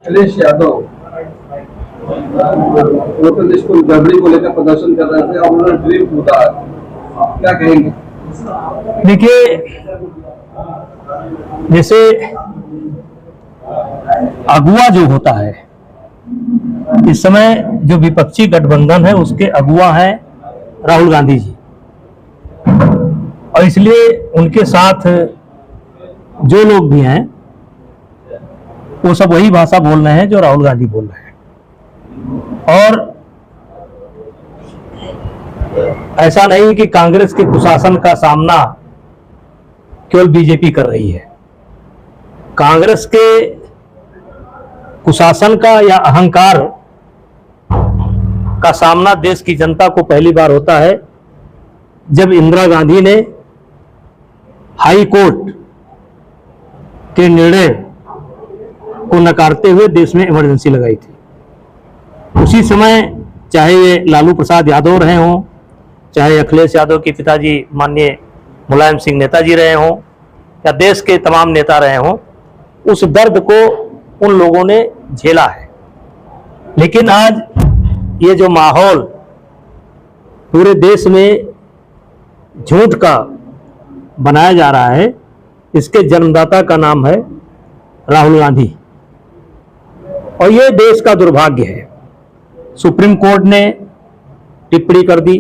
Akhilesh Yadav voter list को गड़बड़ी को लेकर प्रदर्शन कर रहे थे और उन्होंने ड्रीम कूदा, क्या कहेंगे? देखिए, जैसे अगुवा जो होता है, इस समय जो विपक्षी गठबंधन है उसके अगुवा हैं राहुल गांधी जी, और इसलिए उनके साथ जो लोग भी हैं वो सब वही भाषा बोल रहे हैं जो राहुल गांधी बोल रहे हैं। और ऐसा नहीं कि कांग्रेस के कुशासन का सामना केवल बीजेपी कर रही है। कांग्रेस के कुशासन का या अहंकार का सामना देश की जनता को पहली बार होता है जब इंदिरा गांधी ने हाई कोर्ट के निर्णय को नकारते हुए देश में इमरजेंसी लगाई थी। उसी समय चाहे ये लालू प्रसाद यादव रहे हों, चाहे अखिलेश यादव के पिताजी माननीय मुलायम सिंह नेताजी रहे हों, या देश के तमाम नेता रहे हों, उस दर्द को उन लोगों ने झेला है। लेकिन आज ये जो माहौल पूरे देश में झूठ का बनाया जा रहा है, इसके जन्मदाता का नाम है राहुल गांधी, और ये देश का दुर्भाग्य है। सुप्रीम कोर्ट ने टिप्पणी कर दी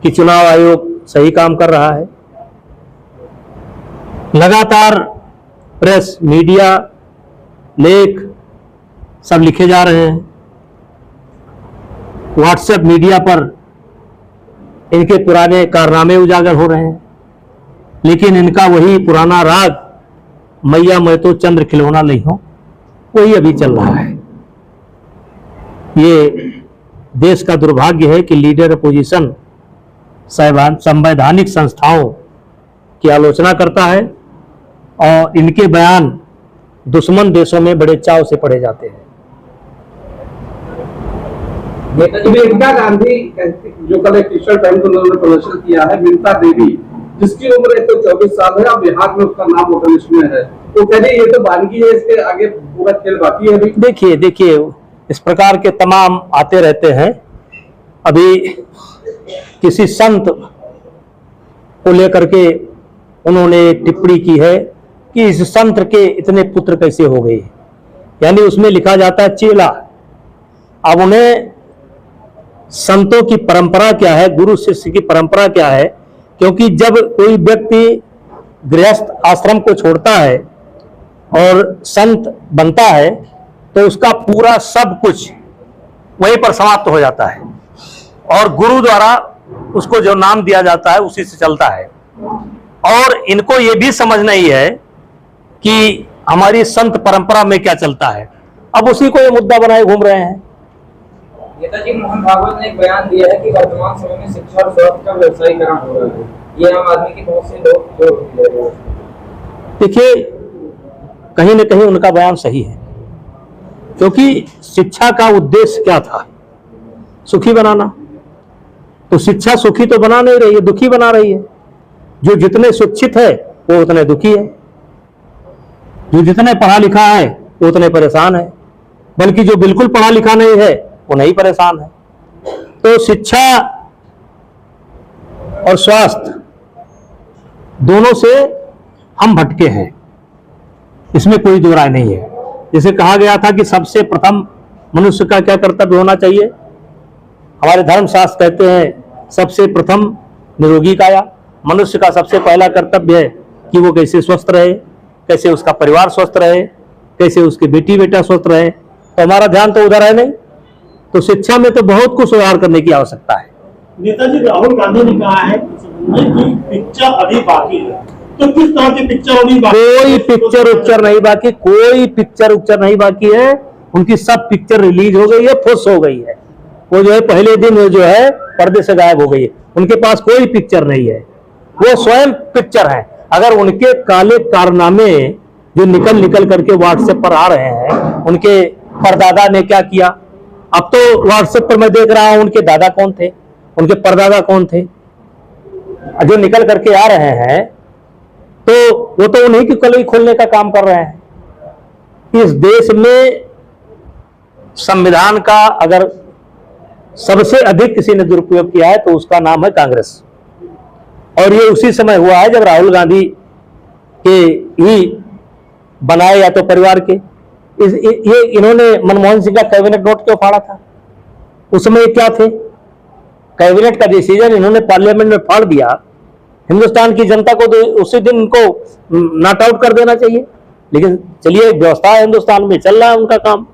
कि चुनाव आयोग सही काम कर रहा है। लगातार प्रेस, मीडिया, लेख सब लिखे जा रहे हैं। व्हाट्सएप मीडिया पर इनके पुराने कारनामे उजागर हो रहे हैं, लेकिन इनका वही पुराना राग, मैया मैं तो चंद्र खिलौना नहीं हूं, वही अभी चल रहा है। ये देश का दुर्भाग्य है कि लीडर अपोजिशन संवैधानिक संस्थाओं की आलोचना करता है और इनके बयान दुश्मन देशों में बड़े चाव से पढ़े जाते हैं। मेनका गांधी जो कल एक टी शर्ट पहन कर उन्होंने प्रदर्शन किया है, मेनका देवी जिसकी उम्र 124 साल है और बिहार में उसका नाम वोटर लिस्ट में है, तो कह रही ये तो बानगी है, इसके आगे पूरा खेल बाकी है। अभी देखिए इस प्रकार के तमाम आते रहते हैं। अभी किसी संत को लेकर के उन्होंने टिप्पणी की है कि इस संत के इतने पुत्र कैसे हो गए, यानी उसमें लिखा जाता है चेला। अब उन्हें संतों की परंपरा क्या है, गुरु शिष्य की परंपरा क्या है, क्योंकि जब कोई व्यक्ति गृहस्थ आश्रम को छोड़ता है और संत बनता है तो उसका पूरा सब कुछ वहीं पर समाप्त हो जाता है और गुरु द्वारा उसको जो नाम दिया जाता है उसी से चलता है। और इनको ये भी समझ नहीं है कि हमारी संत परंपरा में क्या चलता है, अब उसी को ये मुद्दा बनाए घूम रहे हैं। नेताजी मोहन भागवत ने एक बयान दिया है कि वर्तमान समय में शिक्षा और स्वास्थ्य का व्यवसायीकरण हो रहा है, ये आम आदमी की बहुत से लोग। देखिए, कहीं न कहीं उनका बयान सही है, क्योंकि शिक्षा का उद्देश्य क्या था? सुखी बनाना। तो शिक्षा सुखी तो बना नहीं रही है, दुखी बना रही है। जो जितने शिक्षित है वो उतने दुखी है, जो जितने पढ़ा लिखा है वो उतने परेशान है, बल्कि जो बिल्कुल पढ़ा लिखा नहीं है वो नहीं परेशान है। तो शिक्षा और स्वास्थ्य दोनों से हम भटके हैं, इसमें कोई दो राय नहीं है। जैसे कहा गया था कि सबसे प्रथम मनुष्य का क्या कर्तव्य होना चाहिए, हमारे धर्मशास्त्र कहते हैं सबसे प्रथम निरोगी काया। मनुष्य का सबसे पहला कर्तव्य है कि वो कैसे स्वस्थ रहे, कैसे उसका परिवार स्वस्थ रहे, कैसे उसके बेटी बेटा स्वस्थ रहे। तो हमारा ध्यान तो उधर है नहीं, तो शिक्षा में तो बहुत कुछ सुधार करने की आवश्यकता है। नेताजी, राहुल गांधी ने कहा है कि पिक्चर अभी बाकी है, तो किस तरह की पिक्चर अभी बाकी? कोई पिक्चर उच्चर नहीं बाकी, कोई पिक्चर उच्चर नहीं बाकी है। उनकी सब पिक्चर रिलीज हो गई है, फुस हो गई है। वो जो है पहले दिन वो जो है पर्दे से गायब हो गई है। उनके पास कोई पिक्चर नहीं है, वो स्वयं पिक्चर है। अगर उनके काले कारनामे जो निकल निकल करके व्हाट्सएप पर आ रहे हैं, उनके परदादा ने क्या किया, अब तो व्हाट्सएप पर मैं देख रहा हूं उनके दादा कौन थे, उनके परदादा कौन थे, जो निकल करके आ रहे हैं, तो वो तो उन्हीं की कलई खोलने का काम कर रहे हैं। इस देश में संविधान का अगर सबसे अधिक किसी ने दुरुपयोग किया है तो उसका नाम है कांग्रेस। और ये उसी समय हुआ है जब राहुल गांधी के ही बनाए या तो परिवार के ये इन्होंने मनमोहन सिंह का कैबिनेट नोट क्यों फाड़ा था? उस समय ये क्या थे? कैबिनेट का डिसीजन इन्होंने पार्लियामेंट में फाड़ दिया। हिंदुस्तान की जनता को तो उसी दिन इनको नॉट आउट कर देना चाहिए, लेकिन चलिए व्यवस्था है हिंदुस्तान में, चल रहा है उनका काम।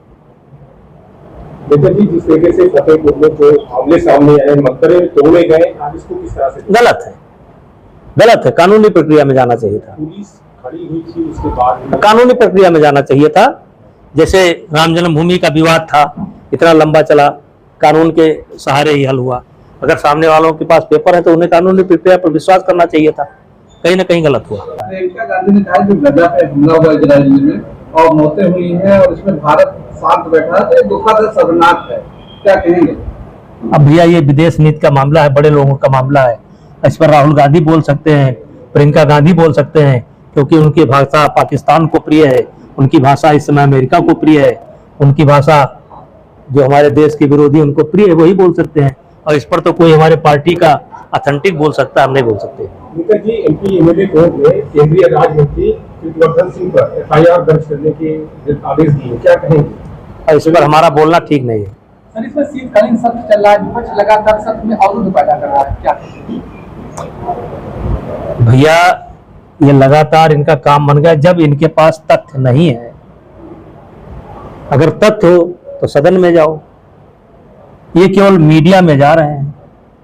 नेता जी, जिस तरीके से फतेहपुर में जो आमने सामने आए, मकबरे तोड़े गए, आप इसको किस तरह से? गलत है, कानूनी प्रक्रिया में जाना चाहिए था। पुलिस खड़ी हुई थी, उसके बाद कानूनी प्रक्रिया में जाना चाहिए था। जैसे राम जन्मभूमि का विवाद था, इतना लंबा चला, कानून के सहारे ही हल हुआ। अगर सामने वालों के पास पेपर है तो उन्हें कानूनी प्रक्रिया पर विश्वास करना चाहिए था। कहीं ना कहीं गलत हुआ। प्रियंका गांधी ने कहा कि गजा पे हमला हुआ इजराइल में और मौतें हुई हैं और इसमें भारत शांत बैठा है, तो ये दुखद है, शर्मनाक है, क्या कहेंगे? अब भैया ये विदेश नीति का मामला है, बड़े लोगों का मामला है। इस पर राहुल गांधी बोल सकते हैं, प्रियंका गांधी बोल सकते हैं, क्योंकि उनकी भाषा पाकिस्तान को प्रिय है, उनकी भाषा इस समय अमेरिका को प्रिय है, उनकी भाषा जो हमारे देश के विरोधी उनको प्रिय है, वही बोल सकते हैं। और इस पर तो कोई हमारे पार्टी का ऑथेंटिक बोल सकता है, हम नहीं बोल सकते। नेता जी, एमपी एमएलए कोर्ट ने केंद्रीय राज्य मंत्री कीर्तिवर्धन सिंह पर एफआईआर दर्ज करने के आदेश दिए, क्या कहेंगे? और इस पर हमारा बोलना ठीक नहीं है। सर, इसमें शीतकालीन सत्र चल रहा है, विपक्ष लगातार सत्र में अवरोध पैदा कर रहा है, क्या कहेंगे? भैया ये लगातार इनका काम बन गया जब इनके पास तथ्य नहीं है। अगर तथ्य हो तो सदन में जाओ। ये केवल मीडिया में जा रहे हैं,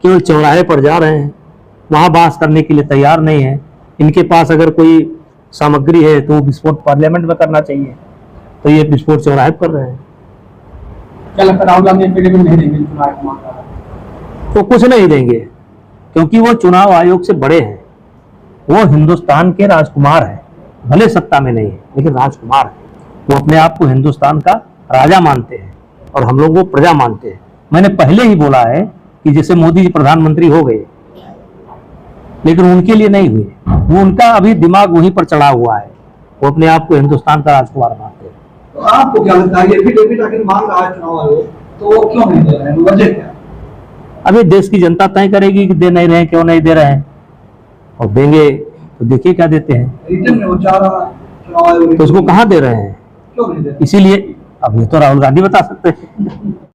केवल चौराहे पर जा रहे हैं, वहां बहस करने के लिए तैयार नहीं है। इनके पास अगर कोई सामग्री है तो विस्फोट पार्लियामेंट में करना चाहिए, तो ये विस्फोट चौराहे पर कर रहे हैं। क्या लगता है राहुल गांधी एफिडेविट नहीं देंगे चुनाव को मांगा? तो कुछ नहीं देंगे, क्योंकि वो चुनाव आयोग से बड़े हैं। वो हिंदुस्तान के राजकुमार हैं, भले सत्ता में नहीं है लेकिन राजकुमार है। वो अपने आप को हिंदुस्तान का राजा मानते हैं और हम लोग वो प्रजा मानते हैं। मैंने पहले ही बोला है कि जैसे मोदी जी प्रधानमंत्री हो गए, लेकिन उनके लिए नहीं हुए। वो उनका अभी दिमाग वहीं पर चढ़ा हुआ है, वो अपने आप को हिंदुस्तान का राजकुमार मानते हैं। तो आपको क्या लगता है एफिडेविट आखिर मांग रहा है चुनाव आयोग, तो वो क्यों नहीं दे रहे हैं, वजह क्या? अभी देश की जनता तय करेगी कि दे नहीं रहे हैं, क्यों नहीं दे रहे हैं, और देंगे तो देखिए क्या देते हैं। रिटर्न में वो चाह रहा है चुनाव आयोग, तो उसको कहाँ दे रहे हैं? क्यों नहीं दे रहे? इसीलिए अब ये तो राहुल गांधी बता सकते हैं।